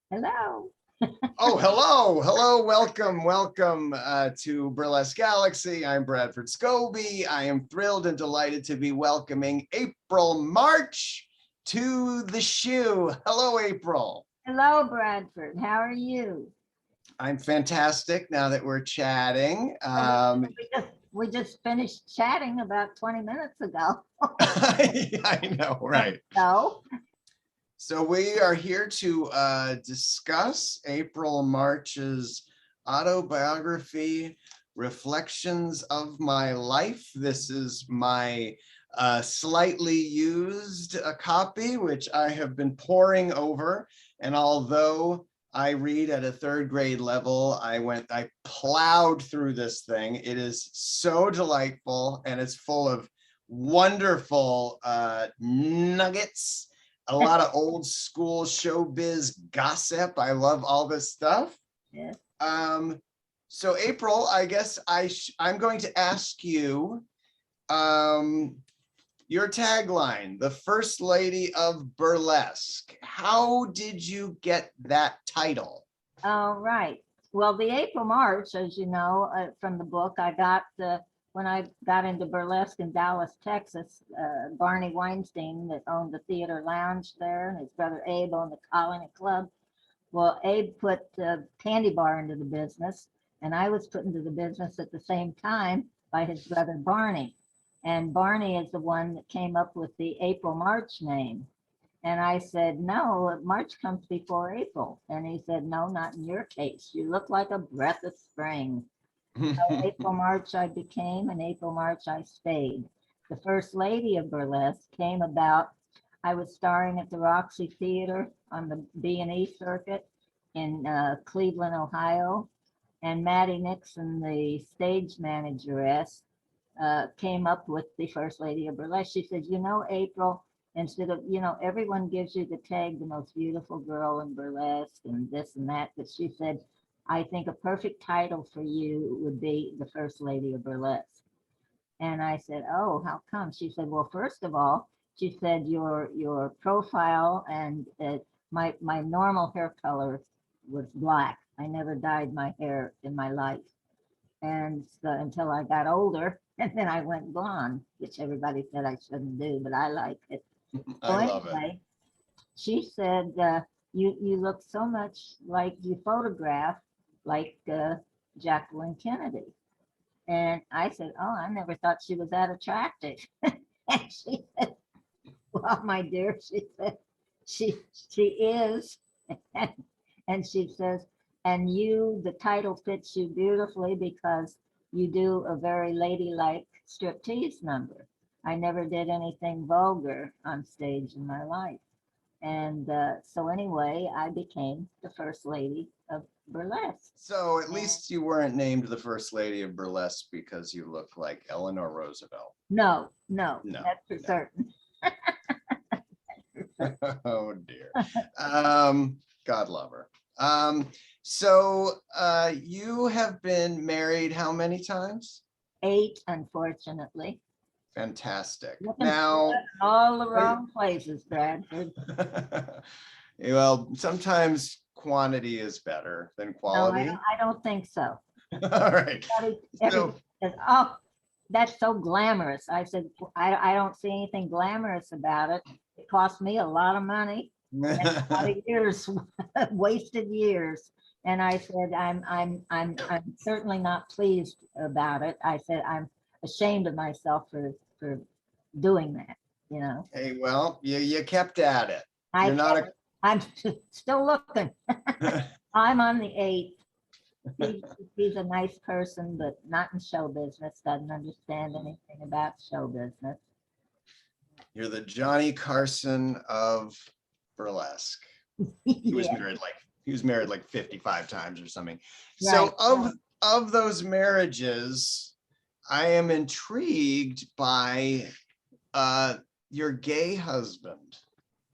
Hello. Oh, hello, welcome to Burlesque Galaxy. I'm Bradford Scobie. I am thrilled and delighted to be welcoming April March to the shoe. Hello, April. Hello, Bradford. How are you? I'm fantastic now that we're chatting. We just finished chatting about 20 minutes ago. I know, right? So, So we are here to discuss April March's autobiography, Reflections of My Life. This is my slightly used copy, which I have been poring over. And although I read at a third grade level, I plowed through this thing. It is so delightful and it's full of wonderful nuggets, a lot of old school showbiz gossip. I love all this stuff. yes. So April, I guess I'm going to ask you your tagline, the First Lady of Burlesque. How did you get that title? All right. Well, the April March, as you know, from the book, I got when I got into burlesque in Dallas, Texas, Barney Weinstein, that owned the Theater Lounge there, and his brother Abe owned the Colony Club. Well, Abe put Candy Bar into the business, and I was put into the business at the same time by his brother Barney. And Barney is the one that came up with the April March name. And I said, no, March comes before April. And he said, no, not in your case. You look like a breath of spring. So April March I became, and April March I stayed. The First Lady of Burlesque came about. I was starring at the Roxy Theater on the B&E circuit in Cleveland, Ohio. And Maddie Nixon, the stage manageress, came up with the First Lady of Burlesque. She said, you know, April, instead of, everyone gives you the tag, the most beautiful girl in burlesque and this and that. But she said, I think a perfect title for you would be the First Lady of Burlesque. And I said, oh, how come? She said, well, first of all, she said, your profile and my normal hair color was black. I never dyed my hair in my life. And so, until I got older, and then I went blonde, which everybody said I shouldn't do, but I like it. So I love it. anyway, she said, you look so much like you photograph like Jacqueline Kennedy. And I said, oh, I never thought she was that attractive. And she said, well, my dear, she said, she is. And, and she says, and you, the title fits you beautifully because you do a very ladylike striptease number. I never did anything vulgar on stage in my life. And so anyway, I became the First Lady of Burlesque. So at least you weren't named the First Lady of Burlesque because you look like Eleanor Roosevelt. No, No, that's for certain. Oh dear. God love her. So you have been married how many times? 8, unfortunately. Fantastic. Looking Now, all the wrong places, Bradford. well, sometimes quantity is better than No, quality. I don't think so. All right. Everybody says, oh, that's so glamorous. I said, I don't see anything glamorous about it. It cost me a lot of money, and a lot of years, wasted years. And I said, I'm certainly not pleased about it. I said, I'm ashamed of myself for doing that. Hey, well, you kept at it. I You're not a I'm still looking. I'm on the 8. He's a nice person, but not in show business, doesn't understand anything about show business. You're the Johnny Carson of burlesque. He was Yeah, married like 55 times or something. right. So of those marriages, I am intrigued by your gay husband.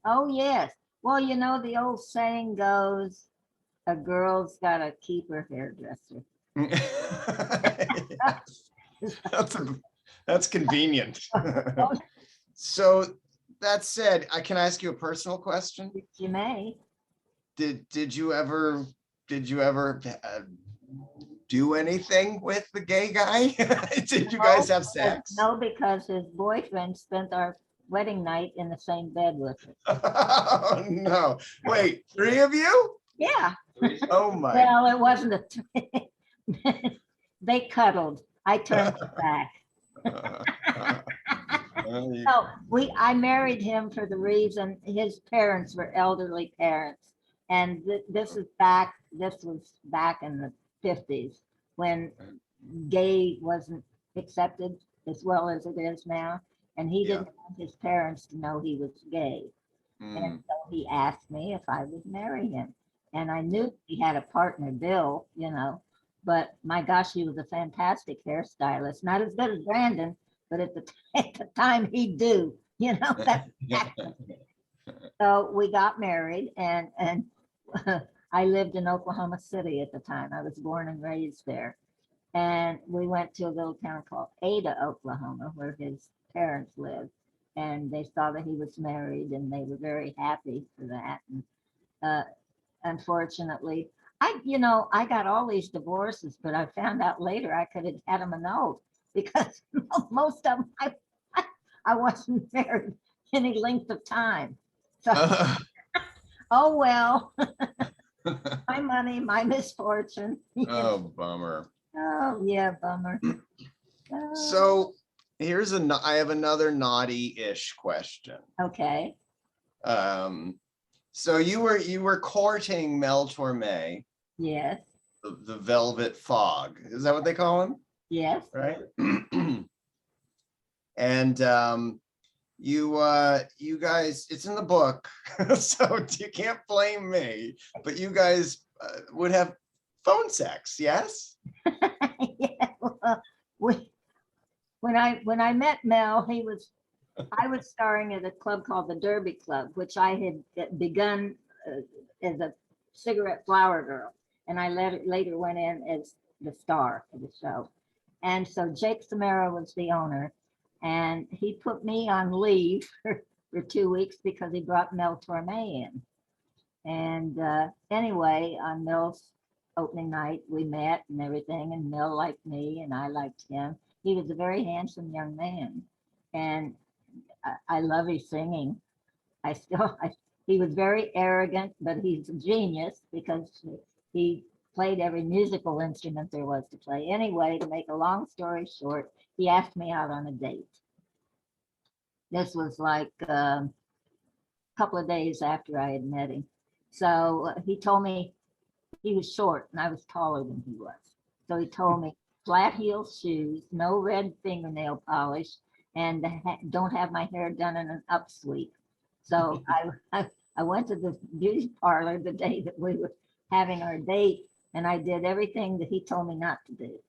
Oh, yes. Well, the old saying goes, a girl's got to keep her hairdresser. Yes. That's convenient. So that said, I can ask you a personal question. You may. did you ever do anything with the gay guy? Did you guys have sex? No, because his boyfriend spent our wedding night in the same bed with us. Oh, no. Wait, three of you? Yeah, Oh my. well, it wasn't a, they cuddled. I turned back. So I married him for the reason his parents were elderly parents. And this was back in the 50s when gay wasn't accepted as well as it is now. And he Yeah. didn't want his parents to know he was gay. And Mm. so he asked me if I would marry him. And I knew he had a partner, Bill, but my gosh, he was a fantastic hairstylist. Not as good as Brandon, but at at the time he'd do, that's so we got married and I lived in Oklahoma City at the time. I was born and raised there. And we went to a little town called Ada, Oklahoma, where his parents lived. And they saw that he was married and they were very happy for that. And uh, unfortunately, I got all these divorces, but I found out later I could have had them annulled because most of them I wasn't married any length of time. So, oh well, my money, my misfortune. Oh, bummer. Oh yeah, bummer. So I have another naughty-ish question. Okay. So you were courting Mel Torme, Yes. the Velvet Fog. Is that what they call him? Yes. Right. And you guys, it's in the book, so you can't blame me, but you guys would have phone sex, yes? Yeah. Well, when I met Mel, I was starring at a club called the Derby Club, which I had begun as a cigarette flower girl, and I later went in as the star of the show. And so Jake Samara was the owner, and he put me on leave for 2 weeks because he brought Mel Torme in. And anyway, on Mel's opening night, we met and everything, and Mel liked me, and I liked him. He was a very handsome young man, and I love his singing. I still, he was very arrogant, but he's a genius because he played every musical instrument there was to play. Anyway, to make a long story short, he asked me out on a date. This was like a couple of days after I had met him. So he told me he was short and I was taller than he was. So he told me flat heel shoes, no red fingernail polish, and don't have my hair done in an upsweep. So I went to the beauty parlor the day that we were having our date, and I did everything that he told me not to do.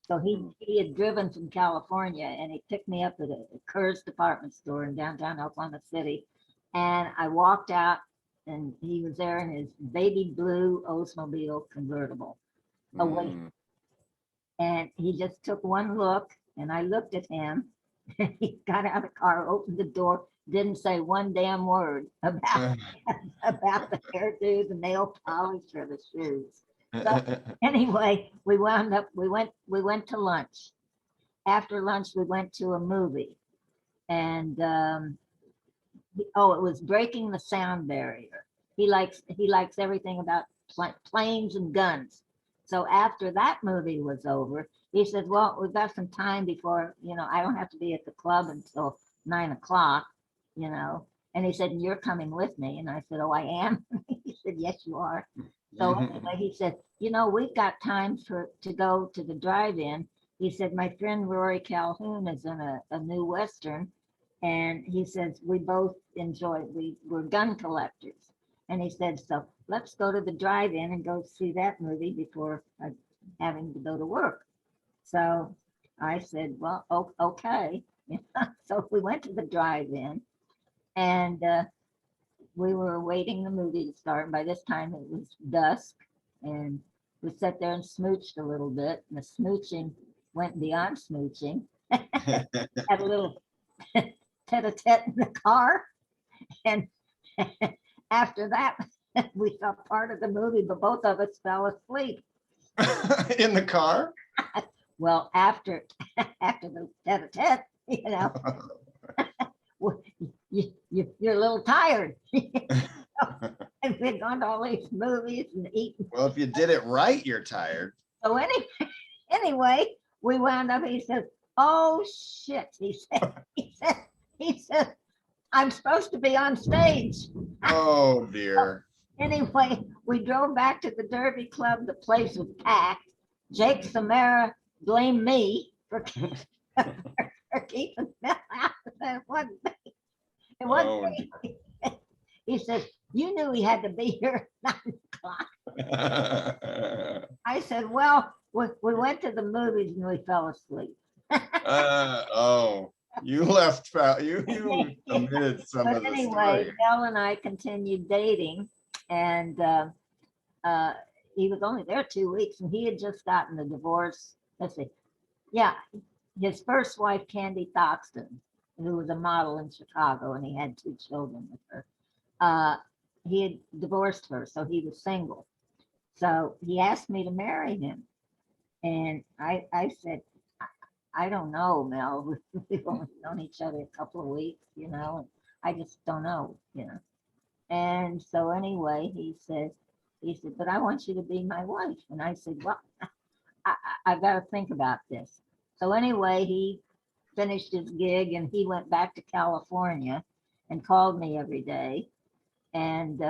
So he had driven from California and he picked me up at a Kerr's department store in downtown Oklahoma City. And I walked out and he was there in his baby blue Oldsmobile convertible away. And he just took one look and I looked at him. He got out of the car, opened the door, didn't say one damn word about the hairdo, the nail polish, or the shoes. So anyway, we went to lunch. After lunch, we went to a movie. And it was Breaking the Sound Barrier. He likes everything about planes and guns. So after that movie was over, he said, well, we've got some time before, I don't have to be at the club until 9 o'clock, and he said, you're coming with me. And I said, oh, I am. He said, yes, you are. So anyway, he said, we've got time to go to the drive-in. He said, my friend Rory Calhoun is in a new Western. And he says, we both we're gun collectors. And he said, so let's go to the drive-in and go see that movie before having to go to work. So I said, well, okay. So we went to the drive-in and we were waiting the movie to start. By this time it was dusk and we sat there and smooched a little bit. And the smooching went beyond smooching. Had a little tete-a-tete in the car. And after that, We saw part of the movie, but both of us fell asleep. In the car? Well, after after the tete-a-tete, you're a little tired. And we'd gone to all these movies and eaten. Well, if you did it right, you're tired. So anyway, we wound up. He said, "Oh shit!" He said, "I'm supposed to be on stage." Oh dear. Anyway, we drove back to the Derby Club. The place was packed. Jake Samara blamed me for keeping Mel out. It wasn't me. It wasn't Oh, me. He said, "You knew he had to be here at 9 o'clock." I said, "Well, we went to the movies and we fell asleep." Oh, you left out. You omitted some But of the anyway, story. Mel and I continued dating, and he was only there 2 weeks, and he had just gotten a divorce. Let's see, yeah, his first wife, Candy Thoxton, who was a model in Chicago, and he had 2 children with her. He had divorced her, so he was single. So he asked me to marry him, and I said, I don't know, Mel. We've only known each other a couple of weeks, and I just don't know. And so anyway, he said, "But I want you to be my wife." And I said, "Well, I've got to think about this." So anyway, he finished his gig and he went back to California and called me every day. And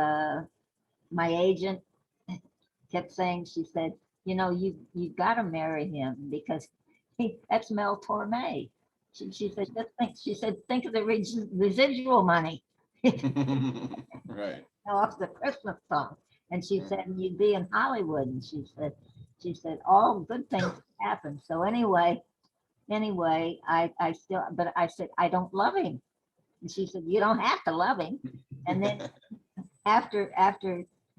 my agent kept saying, she said, you've got to marry him because that's Mel Torme. She said, think of the residual money Right. off the Christmas song. And she said, "You'd be in Hollywood." And she said, all good things happen. So anyway, I still, but I said, I don't love him. And she said, "You don't have to love him." And then after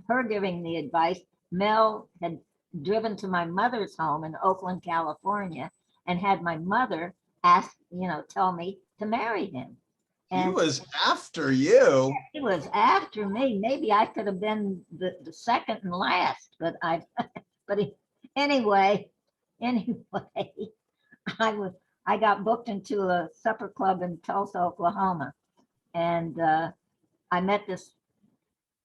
her giving the advice, Mel had driven to my mother's home in Oakland, California, and had my mother tell me to marry him. He And was after you. he was after me. Maybe I could have been the second and last, but anyway, I got booked into a supper club in Tulsa, Oklahoma, and I met this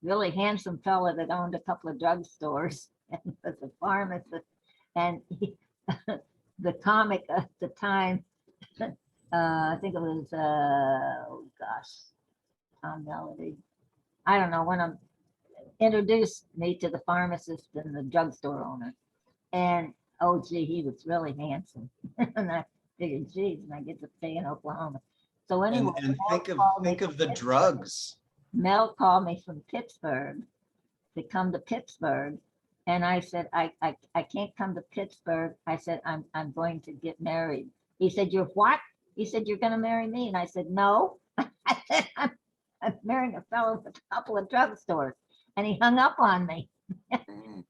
really handsome fella that owned a couple of drugstores and was a pharmacist. And the comic at the time, I think it was, oh gosh, Tom Melody. I don't know, when I introduced me to the pharmacist and the drugstore owner. And oh, gee, he was really handsome. And I figured, geez, and I get to stay in Oklahoma. So anyway, And think of the drugs. Mel called me from Pittsburgh to come to Pittsburgh. And I said, I can't come to Pittsburgh. I said, I'm going to get married. He said, "You're what?" He said, "You're going to marry me." And I said, "No." I said, I'm marrying a fellow with a couple of drugstores. And he hung up on me.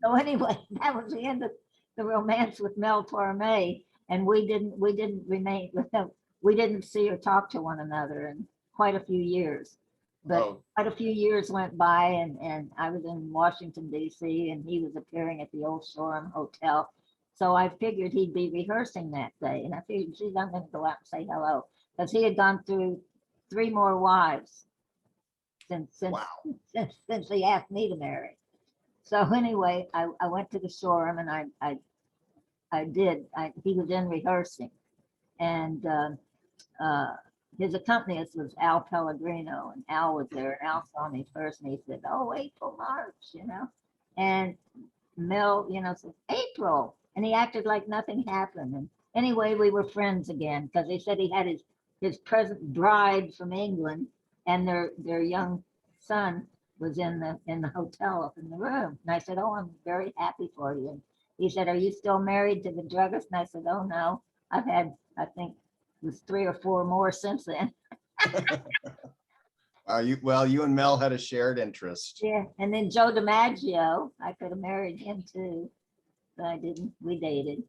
So anyway, that was the end of the romance with Mel Torme. And we didn't remain with them. We didn't see or talk to one another in quite a few years. But quite a few years went by, and I was in Washington, D.C., and he was appearing at the Old Shoreham Hotel. So I figured he'd be rehearsing that day. And I figured, geez, I'm going to go out and say hello. Because he had gone through 3 more wives since he asked me to marry. So anyway, I went to the Shoreham, and he was in rehearsing. And his accompanist was Al Pellegrino, and Al was there. And Al saw me first, and he said, "Oh, April, March." And Mel, said, "April," and he acted like nothing happened. And anyway, we were friends again because he said he had his present bride from England, and their young son was in the hotel up in the room. And I said, "Oh, I'm very happy for you." And he said, "Are you still married to the druggist?" And I said, "Oh no, I've had, I think, it was 3 or 4 more since then." You and Mel had a shared interest. Yeah, and then Joe DiMaggio, I could have married him too, but I didn't. We dated.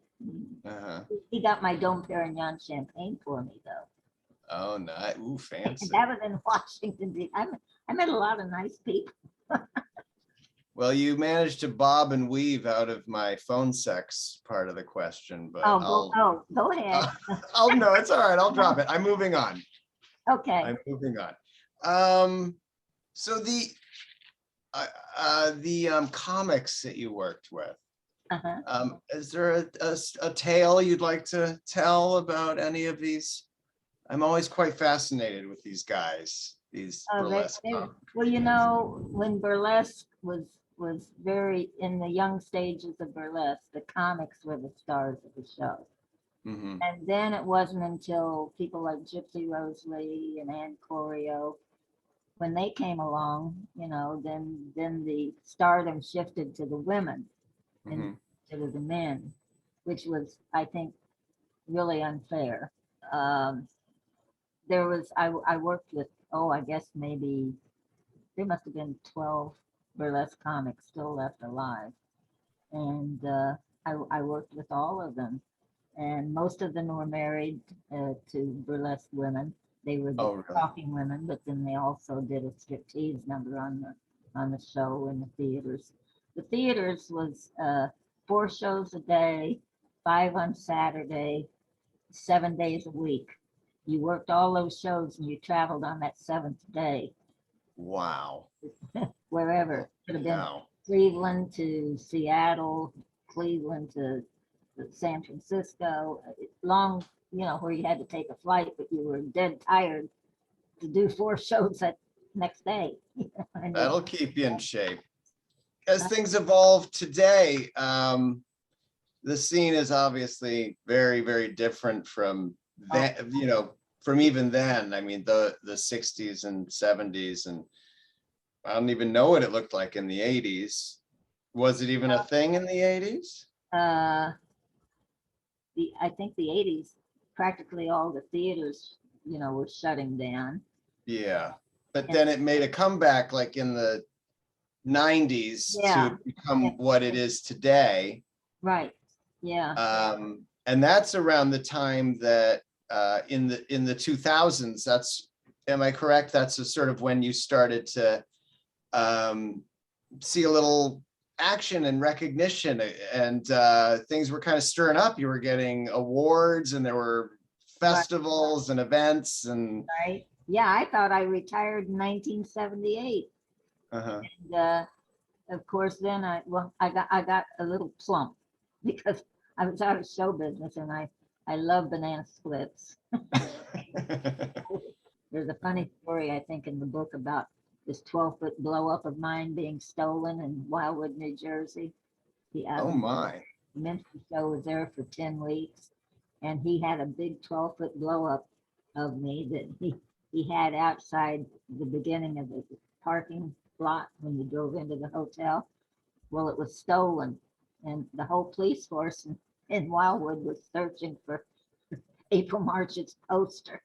He got my Dom Perignon champagne for me though. Oh, nice. Ooh, fancy. And that was in Washington, D.C. I met a lot of nice people. Well, you managed to bob and weave out of my phone sex part of the question, but Go ahead. I'll no, it's all right. I'll drop it. I'm moving on. Okay. I'm moving on. So the comics that you worked with, is there a tale you'd like to tell about any of these? I'm always quite fascinated with these guys, these burlesque comics. Well, you know, when burlesque was very in the young stages of burlesque, the comics were the stars of the show. Mhm. And then it wasn't until people like Gypsy Rose Lee and Ann Corio, when they came along, you know, then the stardom shifted to the women Mhm. instead of the men, which was, I think, really unfair. Um, I worked with, oh, I guess maybe there must have been 12 burlesque comics still left alive. And I worked with all of them. And most of them were married to burlesque women. They were Oh, the really? talking women, but then they also did a striptease number on the show in the theaters. The theaters was 4 shows a day, 5 on Saturday, 7 days a week. You worked all those shows and you traveled on that seventh day, Wow. wherever. Could have been No. Cleveland to Seattle, Cleveland to San Francisco, long, you know, where you had to take a flight, but you were dead tired to do 4 shows that next day. And That'll keep you in shape. As things evolve today, the scene is obviously very, very different from that, you know, from even then. I mean, the 60s and 70s, and I don't even know what it looked like in the 80s. Was it even a thing in the 80s? I think the 80s, practically all the theaters, you know, were shutting down. Yeah. But then it made a comeback like in the 90s Yeah. to become what it is today. Right. Yeah. And that's around the time that in the 2000s, that's, am I correct? That's a sort of when you started to see a little action and recognition, and things were kind of stirring up. You were getting awards and there were festivals and events and Right. Yeah, I thought I retired in 1978. uh-huh. And of course, then I got a little plump because I was out of show business and I love banana splits. There's a funny story, I think, in the book about this 12-foot blow up of mine being stolen in Wildwood, New Jersey. Oh my. The Minstrel Show was there for 10 weeks, and he had a big 12-foot blow up of me that he had outside the beginning of the parking lot when you drove into the hotel. Well, it was stolen, and the whole police force in Wildwood was searching for April March's poster.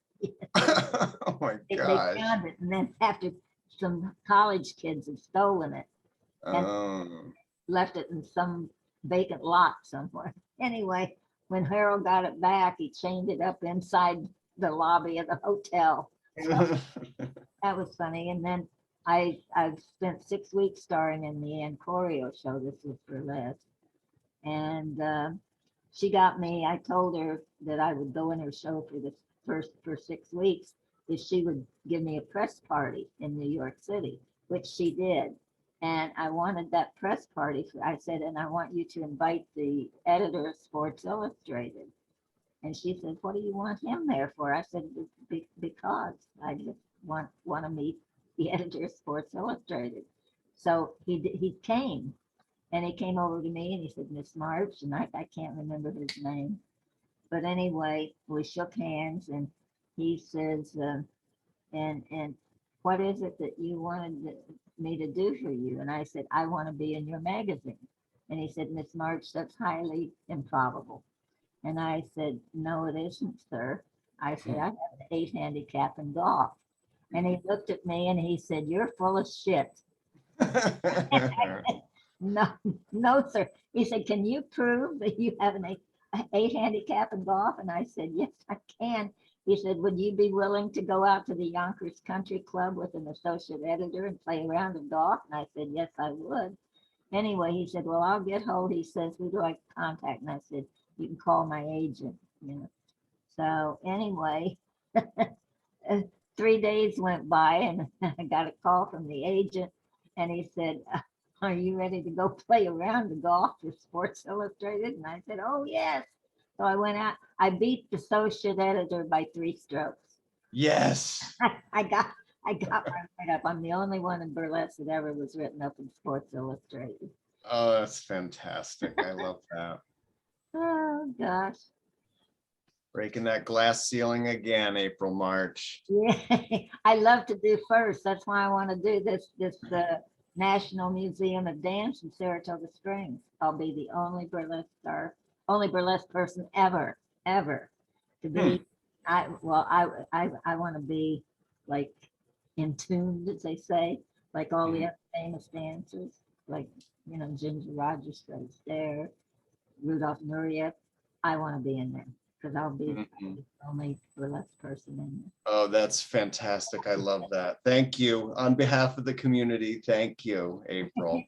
Oh my They gosh. found it, and then after some college kids had stolen it and left it in some vacant lot somewhere. Anyway, when Harold got it back, he chained it up inside the lobby of the hotel. So that was funny. And then I've spent 6 weeks starring in the Ann Corio show. This was burlesque. And she got me, I told her that I would go in her show for 6 weeks if she would give me a press party in New York City, which she did. And I wanted that press party. I said, and I want you to invite the editor of Sports Illustrated. And she said, what do you want him there for? I said, because I just want to meet the editor of Sports Illustrated. So he came, and he came over to me and he said, Miss March, and I can't remember his name. But anyway, we shook hands and he says, and what is it that you wanted me to do for you? And I said, I want to be in your magazine. And he said, Miss March, that's highly improbable. And I said, no, it isn't, sir. I said, I have an 8 handicap in golf. And he looked at me and he said, you're full of shit. No, no, sir. He said, can you prove that you have an 8 handicap in golf? And I said, yes, I can. He said, would you be willing to go out to the Yonkers Country Club with an associate editor and play a round of golf? And I said, yes, I would. anyway, he said, well, I'll get hold. He says, who do I contact? And I said, you can call my agent, you know. So anyway, 3 days went by and I got a call from the agent and he said, are you ready to go play around the golf for Sports Illustrated? And I said, oh, yes. So I went out. I beat the associate editor by 3 strokes. Yes. I got my write up. I'm the only one in burlesque that ever was written up in Sports Illustrated. Oh, that's fantastic. I love that. Oh gosh. Breaking that glass ceiling again, April, March. Yeah, I love to do first. That's why I want to do this National Museum of Dance in Saratoga Springs. I'll be the only burlesque star, only burlesque person ever to be. I want to be like in tune, as they say, like all the other famous dancers, like, you know, Ginger Rogers, Fred Astaire, Rudolph Nureyev. I want to be in there because I'll be the only burlesque person in there. Oh, that's fantastic. I love that. Thank you. On behalf of the community, thank you, April.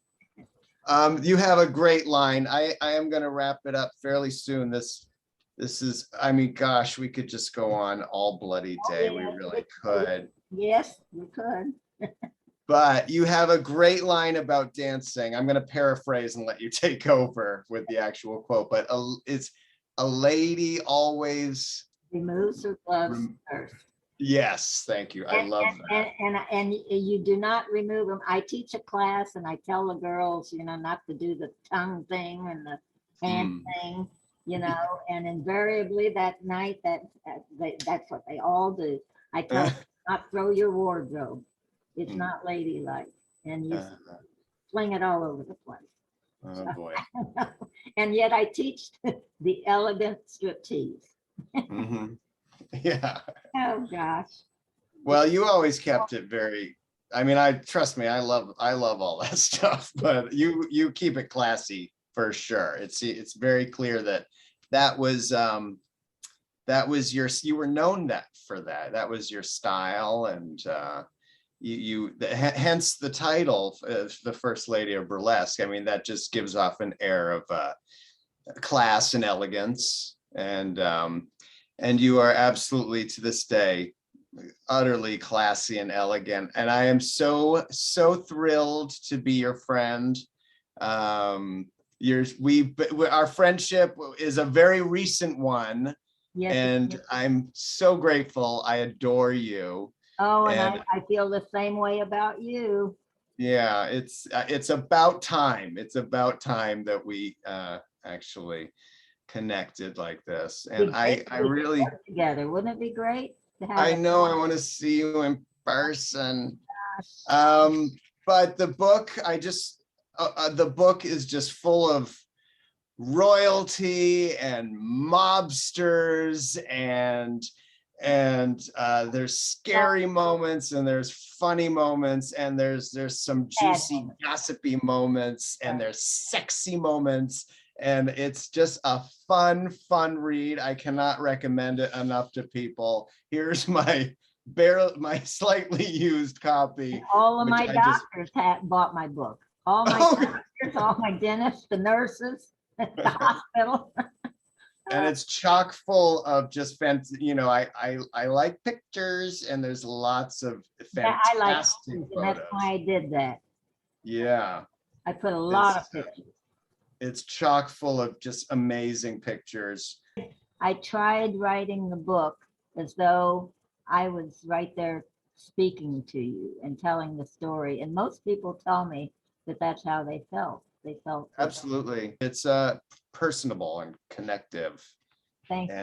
You have a great line. I am going to wrap it up fairly soon. This is, I mean, gosh, we could just go on all bloody day. We really could. Yes, we could. But you have a great line about dancing. I'm going to paraphrase and let you take over with the actual quote, but it's a lady always removes her gloves first. Yes, thank you. I love that. And you do not remove them. I teach a class and I tell the girls, you know, not to do the tongue thing and the hand thing, you know, and invariably that night that's what they all do. I tell them not throw your wardrobe. It's not ladylike, and you fling it all over the place. Oh boy. And yet I teach the elegant striptease. Yeah. Oh gosh. Well, you always kept it very, I mean, trust me, I love all that stuff, but you keep it classy for sure. It's very clear that was you were known for that. That was your style, and hence the title, the First Lady of Burlesque. I mean, that just gives off an air of class and elegance, and you are absolutely, to this day, utterly classy and elegant. And I am so thrilled to be your friend. Our friendship is a very recent one. Yes, and I'm so grateful. I adore you. Oh, and I feel the same way about you. Yeah, it's about time. It's about time that we actually connected like this. And I really together. Wouldn't it be great to have? I know, I want to see you in person. But the book, the book is just full of royalty and mobsters, and there's scary moments, and there's funny moments, and there's some juicy gossipy moments, and there's sexy moments, and it's just a fun read. I cannot recommend it enough to people. Here's my slightly used copy. All of my doctors bought my book. All my doctors, all my dentists, the nurses at the hospital. And it's chock full of just you know, I like pictures, and there's lots of fantastic photos. And that's why I did that. Yeah. I put a lot of pictures. It's chock full of just amazing pictures. I tried writing the book as though I was right there speaking to you and telling the story. And most people tell me that that's how they felt. They felt absolutely. It's personable and connective. Thank you.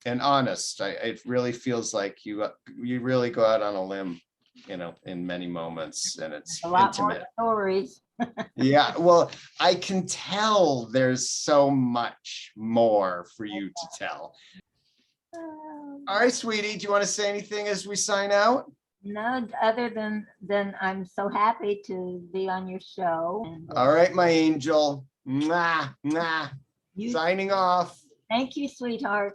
And honest. It really feels like you really go out on a limb, you know, in many moments, and it's a lot intimate. More stories. Yeah, well, I can tell there's so much more for you to tell. All right, sweetie, do you want to say anything as we sign out? No, other than I'm so happy to be on your show. All right, my angel. Mwah, mwah. Signing off. Thank you, sweetheart.